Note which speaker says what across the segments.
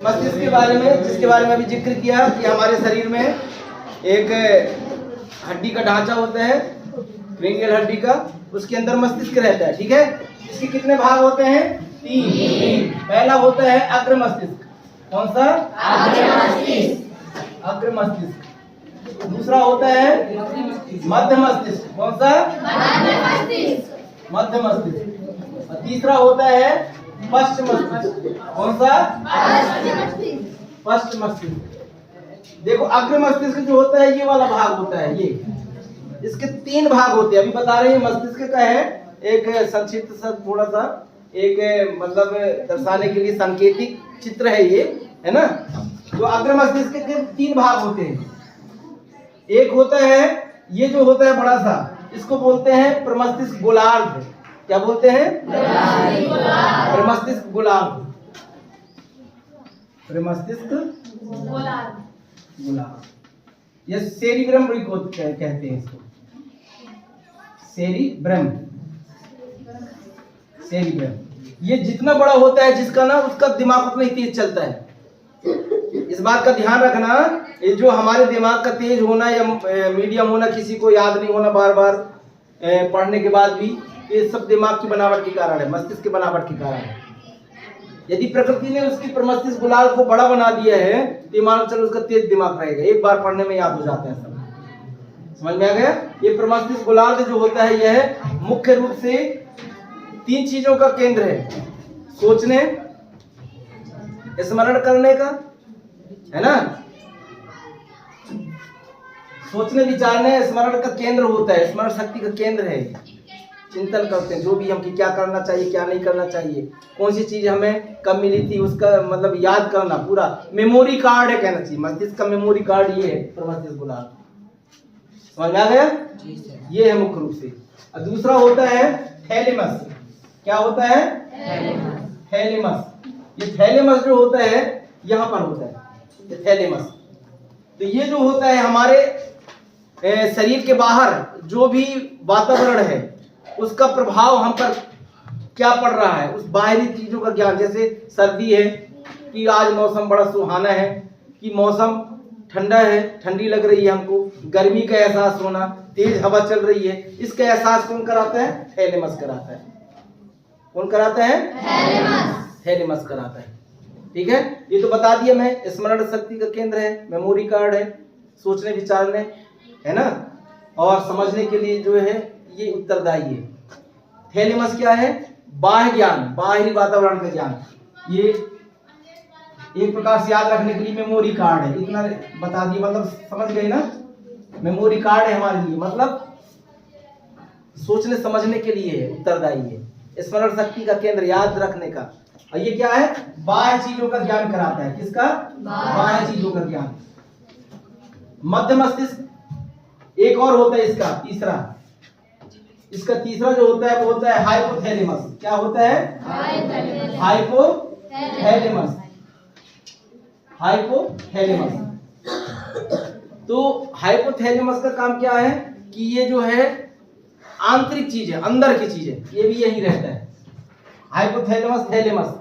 Speaker 1: मस्तिष्क के बारे में, जिसके बारे में अभी जिक्र किया कि हमारे शरीर में एक हड्डी का ढांचा होता है, क्रेनियल हड्डी का, उसके अंदर मस्तिष्क रहता है। ठीक है, इसके कितने भाग होते हैं? 3। पहला होता है अग्र मस्तिष्क। कौन सा? अग्र मस्तिष्क। दूसरा होता है मध्य मस्तिष्क। कौन सा? मध्य मस्तिष्क। और तीसरा होता है पश्च मस्तिष्क। कौन सा? पश्च मस्तिष्क। देखो अग्र मस्तिष्क जो होता है ये वाला भाग होता है, ये इसके 3 भाग होते हैं। अभी बता रहे हैं मस्तिष्क का है एक संक्षिप्त सा थोड़ा सा एक मतलब दर्शाने के लिए सांकेतिक चित्र है ये, है ना। तो अग्र मस्तिष्क के 3 भाग होते हैं। एक होता है ये जो होता है बड़ा सा, इसको बोलते हैं प्रमस्तिष्क गोलार्ध। क्या बोलते हैं? प्रमस्तिष्क गोलार्ध। प्रमस्तिष्क गोलार्ध, ये सेरिब्रम भी कहते हैं इसको, सेरिब्रम। ये जितना बड़ा होता है जिसका ना, उसका दिमाग उतना ही तेज चलता है। इस बात का ध्यान रखना, ये जो हमारे दिमाग का तेज होना या मीडियम होना, किसी को याद नहीं होना बार बार पढ़ने के बाद भी, ये सब दिमाग की बनावट के कारण है, मस्तिष्क की बनावट के कारण है। यदि प्रकृति ने उसकी प्रमस्तिष्क गोलार्ध को बड़ा बना दिया है तो मान चलो उसका तेज दिमाग रहेगा, एक बार पढ़ने में याद हो जाता है सब। समझ में आ गया? ये प्रमस्तिष्क गोलार्ध जो होता है यह मुख्य रूप से 3 चीजों का केंद्र है। सोचने, स्मरण करने का, है ना, सोचने विचारने स्मरण का केंद्र होता है, स्मरण शक्ति का केंद्र है। चिंतन करते हैं जो भी हम कि क्या करना चाहिए क्या नहीं करना चाहिए, कौन सी चीज हमें कब मिली थी उसका मतलब याद करना, पूरा मेमोरी कार्ड है कहना चाहिए। मस्तिष्क का मेमोरी कार्ड ये है प्रमस्तिष्क गोलार्ध। समझ में आ गया? ये है मुख्य रूप से। और दूसरा होता है थैलेमस। क्या होता है? थैलेमस। ये थैलेमस जो होता है यहाँ पर होता है, ये थैलेमस। तो ये जो होता है हमारे शरीर के बाहर जो भी वातावरण है उसका प्रभाव हम पर क्या पड़ रहा है, उस बाहरी चीजों का ज्ञान। जैसे सर्दी है कि आज मौसम बड़ा सुहाना है, कि मौसम ठंडा है, ठंडी लग रही है हमको, गर्मी का एहसास होना, तेज हवा चल रही है, इसका एहसास कौन कराता है? थैलेमस कराता है। कौन कराता है? थैलेमस कराता है। ठीक है, ये तो बता दिया मैं। स्मरण शक्ति का केंद्र है, मेमोरी कार्ड है, सोचने विचारने, है ना, और समझने के लिए जो है ये उत्तरदायी है। थैलेमस क्या है? बाह्य ज्ञान, बाहरी वातावरण का ज्ञान। ये एक प्रकार से याद रखने के लिए मेमोरी कार्ड है। इतना बता दिए, मतलब समझ गए ना। मेमोरी कार्ड है हमारे लिए, मतलब सोचने समझने के लिए है, उत्तरदायी है। स्मरण शक्ति का केंद्र, याद रखने का। और ये क्या है? बाह्य चीजों का ज्ञान कराता है। किसका? बाह्य चीजों का ज्ञान। मध्य मस्तिष्क एक और होता है इसका तीसरा। इसका तीसरा जो होता है वो होता है हाइपोथैलेमस। क्या होता है? हाइपोथैलेमस। हाइपोथैलेमस। तो हाइपोथैलेमस का काम क्या है कि ये जो है आंतरिक चीज है, अंदर की चीज है, ये भी यही रहता है। हाइपोथैलेमस, थैलेमस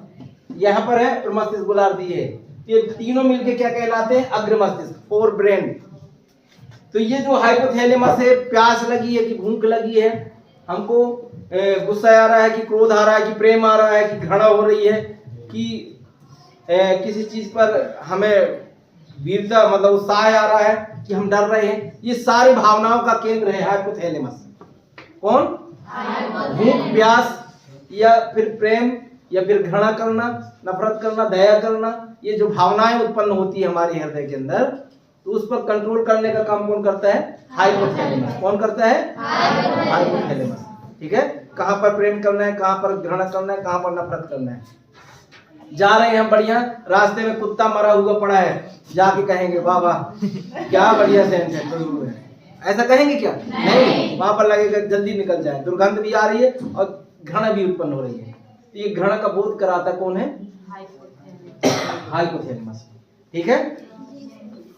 Speaker 1: यहाँ पर है, प्रमस्तिष्क गोलार्ध ये तीनों मिलके क्या कहलाते हैं? अग्र मस्तिष्क, फोर ब्रेन। तो ये जो हाइपोथैलेमस है, प्यास लगी है कि भूख लगी है, हमको गुस्सा आ रहा है कि क्रोध आ रहा है कि प्रेम आ रहा है कि घृणा हो रही है, कि किसी चीज पर हमें वीरता मतलब उत्साह आ रहा है कि हम डर रहे हैं, ये सारी भावनाओं का केंद्र है हाइपोथैलेमस। कौन? भूख, प्यास या फिर प्रेम या फिर घृणा करना, नफरत करना, दया करना, ये जो भावनाएं उत्पन्न होती है हमारे हृदय के अंदर, तो उस पर कंट्रोल करने का काम कौन करता है? हाइपोथैलेमस। कौन करता है? हाइपोथैलेमस। ठीक है, कहां पर प्रेम करना है, कहां पर घृणा करना है, कहां पर नफरत करना है। जा रहे हैं हम बढ़िया, रास्ते में कुत्ता मरा हुआ पड़ा है, जाके कहेंगे वाह वाह क्या बढ़िया सेंस है, ऐसा कहेंगे क्या? नहीं, वहां पर लगेगा जल्दी निकल जाए, दुर्गंध भी आ रही है और घृणा भी उत्पन्न हो रही है। तो ये घृणा का बोध कराता कौन है? हाइपोथैलेमस। ठीक है,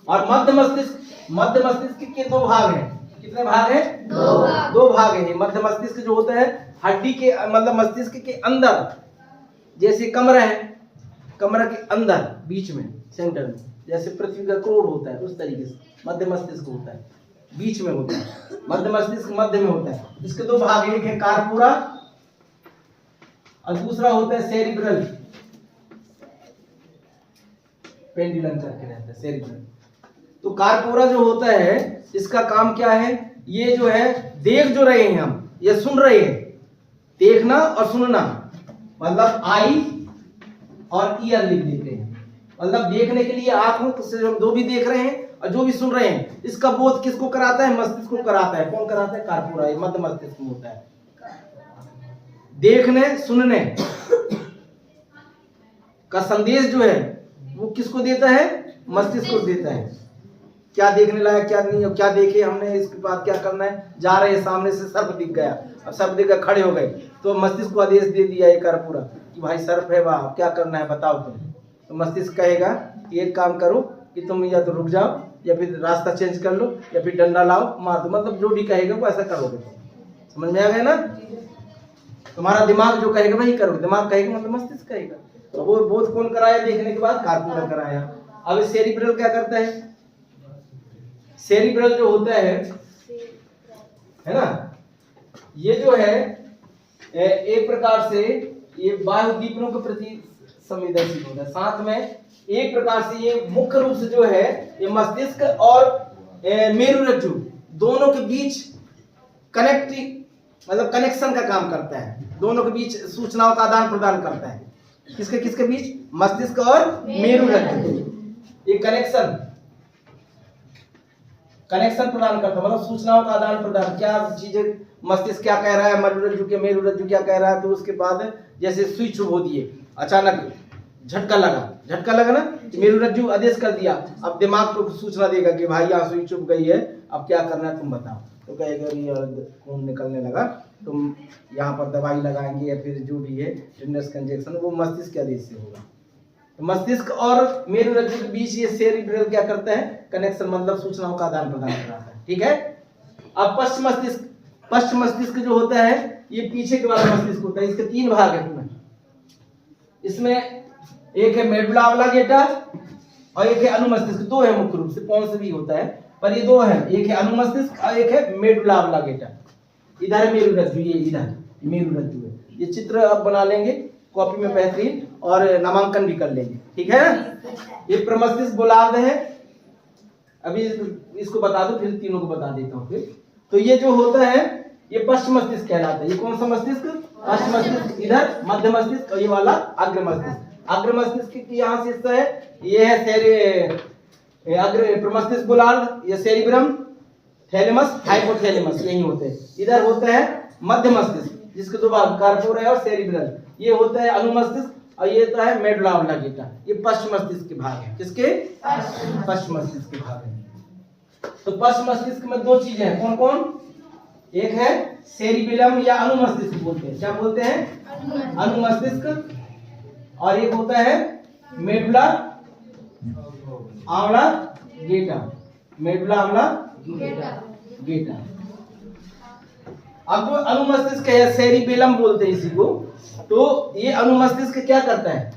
Speaker 1: और मध्य मस्तिष्क के 2 भाग हैं। कितने भाग हैं? 2 भाग हैं। मध्य मस्तिष्क जो होता है हड्डी के मतलब मस्तिष्क के अंदर, जैसे कमरा है, कमर के अंदर बीच में सेंटर में, जैसे पृथ्वी का क्रोध होता है उस तरीके से मध्य मस्तिष्क होता है, बीच में होता है। मध्य मस्तिष्क मध्य में होता है। इसके दो भाग, एक है कार्पोरा और दूसरा होता है सेरिब्रल, पेंडुलम करके रहता है सेरिब्रल। तो कार्पोरा जो होता है इसका काम क्या है, ये जो है देख जो रहे हैं हम या सुन रहे हैं, देखना और सुनना, मतलब आई और ईयर लिख देते हैं। मतलब देखने के लिए आंख हो, उससे हम जो भी देख रहे हैं और जो भी सुन रहे हैं, इसका बोध किसको कराता है, मस्तिष्क को कराता है। कौन कराता है, कार्पोरा, मध्य मस्तिष्क में होता है। देखने सुनने का संदेश जो है वो किसको देता है, मस्तिष्क को देता है। क्या देखने लायक क्या नहीं, और क्या देखे हमने, इसके बाद क्या करना है, जा रहे हैं सामने से सर्प दिख गया, अब सर्प दिख गया, खड़े हो गए, तो मस्तिष्क को आदेश दे दिया एक कार्पोरा कि भाई सर्प है वहां, क्या करना है बताओ तुम। तो मस्तिष्क कहेगा कि एक काम करो कि तुम या तो रुक जाओ या फिर रास्ता चेंज कर लो या फिर डंडा लाओ मार दो, मतलब जो भी कहेगा वो ऐसा करोगे तुम। समझ में आ गया ना, तुम्हारा दिमाग जो कहेगा वही करोगे, दिमाग कहेगा मतलब मस्तिष्क कहेगा। तो वो बोध कौन कराया, देखने के बाद कार्पोरा कराया। अब सेरिब्रल क्या करता है, सेरिब्रल जो होता है ना, ये जो है एक प्रकार से ये वायु दीपनों के प्रति संवेदनशील होता है। साथ में एक प्रकार से ये मुख्य रूप से जो है ये मस्तिष्क और मेरुरज्जु दोनों के बीच मतलब कनेक्शन का काम करता है, दोनों के बीच सूचनाओं का आदान प्रदान करता है। किसके किसके बीच, मस्तिष्क और मेरुरज्जु, ये कनेक्शन प्रदान करता है, मतलब सूचनाओं का आदान प्रदान। क्या चीजें मस्तिष्क क्या कह रहा है, मेरुरज्जु क्या कह रहा है, तो उसके बाद जैसे सुई चुभ हो दिए, अचानक झटका लगा ना, मेरुरज्जु आदेश कर दिया, अब दिमाग को सूचना देगा कि भाई यहाँ सुई चुभ गई है, अब क्या करना है तुम बताओ। तो कहेगा खून निकलने लगा, तुम यहाँ पर दवाई लगाएंगे या फिर जो भी है टिटेनस का इंजेक्शन, वो मस्तिष्क के आदेश से होगा। तो मस्तिष्क और मेरुरज्जु के बीच ये सेरिब्रल क्या करता है, कनेक्शन, मतलब सूचनाओं का आदान प्रदान कराता है। ठीक है। अब पश्च मस्तिष्क जो होता है ये पीछे के वाला मस्तिष्क होता है। इसके तीन भाग है, इसमें एक है मेडुला ऑब्लांगेटा और एक है अनुमस्तिष्क, दो है मुख्य रूप से, पॉन्स भी होता है पर ये दो है, एक है अनुमस्तिष्क और एक है मेडुला ऑब्लांगेटा। इधर है मेरुरज्जु, ये इधर मेरुरज्जु है। ये चित्र आप बना लेंगे कॉपी में बेहतरीन, और नामांकन भी कर लेंगे। ठीक है। ये प्रमस्तिष्क गोलार्ध है, अभी इसको बता दो फिर तीनों को बता देता हूँ फिर। तो ये जो होता है ये पश्च मस्तिष्क कहलाता है। ये कौन सा मस्तिष्क, पश्च मस्तिष्क, इधर मध्य मस्तिष्क और ये वाला अग्र मस्तिष्क। अग्र मस्तिष्क की यहाँ से हिस्सा है, ये है अग्र प्रमस्तिष्क गोलार्ध, ये सेरिब्रम, थैलेमस, हाइपोथैलेमस, यही होते हैं। इधर होता है मध्य मस्तिष्क जिसके दो भाग कार्पोरा और सेरिब्रल, ये होता है अनुमस्तिष्क, और ये होता है मेडुला ऑब्लांगेटा, ये पश्च मस्तिष्क के भाग है। किसके, पश्च मस्तिष्क के भाग है। तो पश्च मस्तिष्क में दो चीजें हैं, कौन कौन, एक है सेरिबेलम या अनुमस्तिष्क बोलते हैं, क्या बोलते हैं, अनुमस्तिष्क, और एक होता है मेडुला ऑब्लांगेटा, मेडुला ऑब्लांगेटा। अब जो अनुमस्तिष्क है, सेरिबेलम बोलते हैं इसी को, तो ये अनुमस्तिष्क क्या करता है,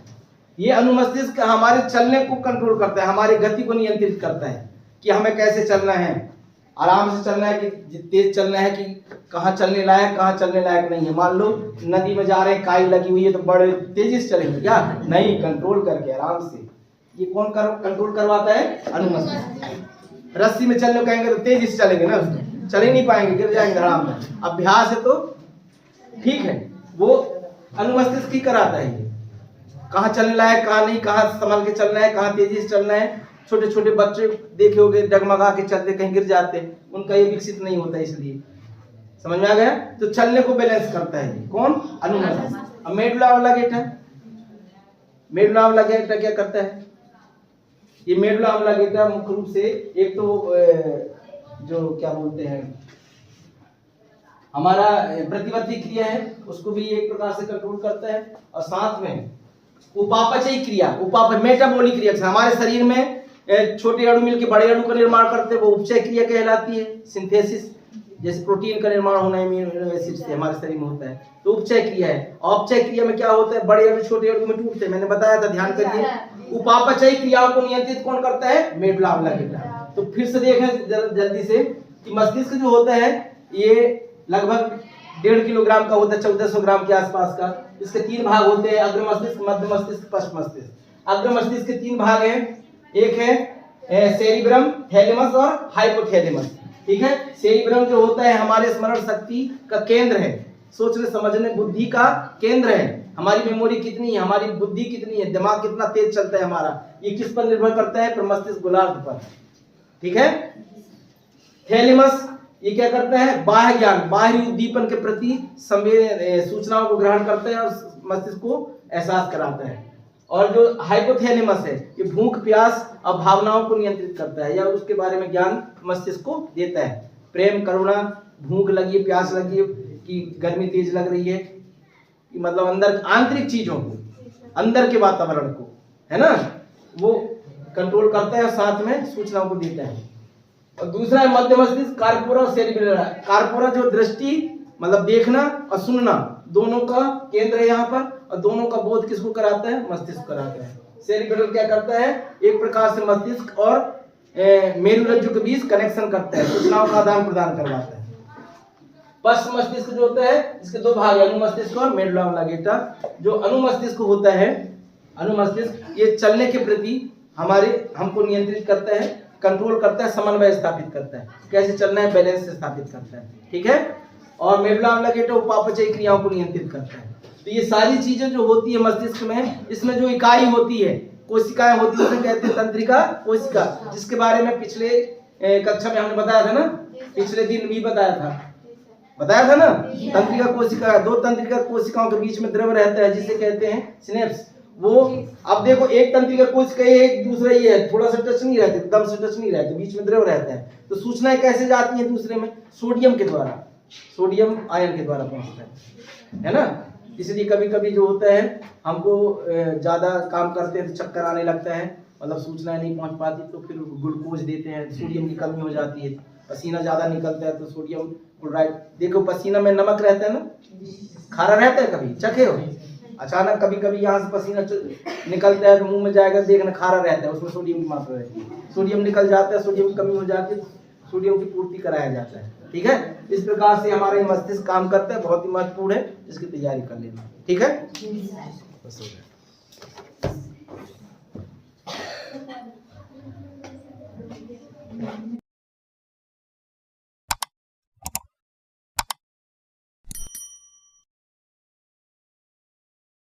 Speaker 1: ये अनुमस्तिष्क हमारे चलने को कंट्रोल करता है, हमारी गति को नियंत्रित करता है कि हमें कैसे चलना है, आराम से चलना है कि तेज चलना है, कि कहाँ चलने लायक कहाँ चलने लायक नहीं है। मान लो नदी में जा रहे हैं, काई लगी हुई है, तो बड़े तेजी से चलेंगे क्या, नहीं, कंट्रोल करके आराम से। ये कौन कंट्रोल करवाता है, अनुमस्तिष्क। रस्सी में चलने कहेंगे तो तेजी से चलेंगे ना, चल ही नहीं पाएंगे, गिर जाएंगे आराम में। अभ्यास है तो ठीक है, वो अनुमस्तिष्क ही कराता है। ये कहाँ चलने लायक कहाँ नहीं, कहाँ संभल के चलना है, कहाँ तेजी से चलना है। छोटे छोटे बच्चे देखे होंगे डगमगा के चलते, कहीं गिर जाते, उनका ये विकसित नहीं होता, इसलिए। समझ में आ गया। तो चलने को बैलेंस करता है कौन, अनुमस्तिष्क। अब मेडुला ऑब्लांगेटा, मेडुला ऑब्लांगेटा क्या करता है, ये मेडुला ऑब्लांगेटा मुख्य रूप से एक तो जो क्या बोलते हैं हमारा प्रतिवर्ती क्रिया है उसको भी एक प्रकार से कंट्रोल करता है, और साथ में उपापचयी क्रिया, मेटाबॉलिक रिएक्शन, हमारे शरीर में छोटे अणु मिलकर बड़े अणु का निर्माण करते हैं, वो उपचय क्रिया कहलाती है, सिंथेसिस। जैसे प्रोटीन का निर्माण होना अमीनो एसिड से हमारे शरीर में होता है। तो उपचय क्रिया है, औपचय क्रिया में क्या होता है, बड़े अणु छोटे अणु में टूटते हैं, मैंने बताया था, ध्यान करिए। उपापचयी क्रियाओं को नियंत्रित कौन करता है, मेडुला ऑब्लिंगेटा। तो फिर से देखें जल्दी से कि मस्तिष्क जो होता है ये लगभग 1.5 किलोग्राम का होता है, 1400 ग्राम के आसपास का। इसके 3 भाग होते हैं, अग्र मस्तिष्क, मध्य मस्तिष्क, पश्च मस्तिष्क। अग्र मस्तिष्क के 3 भाग हैं, एक है सेरिब्रम, थैलेमस और हाइपोथैलेमस। ठीक है, सेरिब्रम जो होता है हमारे स्मरण शक्ति का केंद्र है, सोचने समझने बुद्धि का केंद्र है। हमारी मेमोरी कितनी है, हमारी बुद्धि कितनी है, दिमाग कितना तेज चलता है हमारा, ये किस पर निर्भर करता है, प्रमस्तिष्क गोलार्ध पर। ठीक है, थैलेमस ये क्या करता है, बाह्य ज्ञान, बाहरी उद्दीपन के प्रति सूचनाओं को ग्रहण करता है और मस्तिष्क को एहसास कराता है। और जो हाइपोथैलेमस है ये भूख प्यास और भावनाओं को नियंत्रित करता है या उसके बारे में ज्ञान मस्तिष्क को देता है। प्रेम, करुणा, भूख लगी है, प्यास लगी है, कि गर्मी तेज लग रही है, कि मतलब अंदर आंतरिक चीजों को, अंदर के वातावरण को, है ना, वो कंट्रोल करता है और साथ में सूचनाओं को देता है। और दूसरा है मध्य मस्तिष्क, कार्पोरा और सेरिब्रम। कार्पोरा जो दृष्टि मतलब देखना और सुनना दोनों का केंद्र है यहाँ पर, और दोनों का बोध किसको कराता है, मस्तिष्क कराता है। सेरिब्रम क्या करता है, एक प्रकार से मस्तिष्क और मेरुरज्जु के बीच कनेक्शन करता है, सूचनाओं का आदान प्रदान करवाता है। पश्च मस्तिष्क जो होता है इसके 2 भाग है, अनुमस्तिष्क और मेडुला ऑब्लिंगेटा। जो अनुमस्तिष्क होता है, अनुमस्तिष्क ये चलने के प्रति हमको नियंत्रित करता है, कंट्रोल करता है, समन्वय स्थापित करता है, कैसे चलना है, बैलेंस स्थापित करता है। ठीक है, और मेडुला ऑब्लिंगेटा उपापचयी क्रियाओं को नियंत्रित करता है। तो ये सारी चीजें जो होती है मस्तिष्क में, इसमें जो इकाई होती है, कोशिकाएं होती है, उसे कहते हैं तंत्रिका कोशिका, जिसके बारे में पिछले कक्षा में हमने बताया था ना, पिछले दिन भी बताया था ना। तंत्रिका कोशिका, 2 तंत्रिका कोशिकाओं के बीच में द्रव रहता है जिसे कहते हैं सिनेप्स। वो अब देखो, एक तंत्रिका कोशिका एक दूसरा ही है, थोड़ा सा टच नहीं रहते, एकदम से टच नहीं रहते, बीच में द्रव रहता है। तो सूचनाएं कैसे जाती हैं दूसरे में, सोडियम के द्वारा, सोडियम आयन के द्वारा पहुंचता है ना। इसलिए कभी कभी जो होता है हमको ज्यादा काम करते हैं तो चक्कर आने लगता है, मतलब सूचनाएं नहीं पहुंच पाती, तो फिर ग्लूकोज देते हैं, सोडियम की कमी हो जाती है, पसीना ज्यादा निकलता है तो सोडियम क्लोराइड। देखो पसीना में नमक रहता है ना, खारा रहता है, कभी चखे हो, अचानक कभी कभी यहाँ से पसीना निकलता है तो मुंह में जाएगा, देखना खारा रहता है, उसमें सोडियम की मात्रा रहती है, सोडियम निकल जाता है, सोडियम की कमी हो जाती है, सोडियम की पूर्ति कराया जाता है। ठीक है, इस प्रकार से हमारा मस्तिष्क काम करता है, बहुत ही महत्वपूर्ण है, इसकी तैयारी कर लेना। ठीक है, बस हो गया।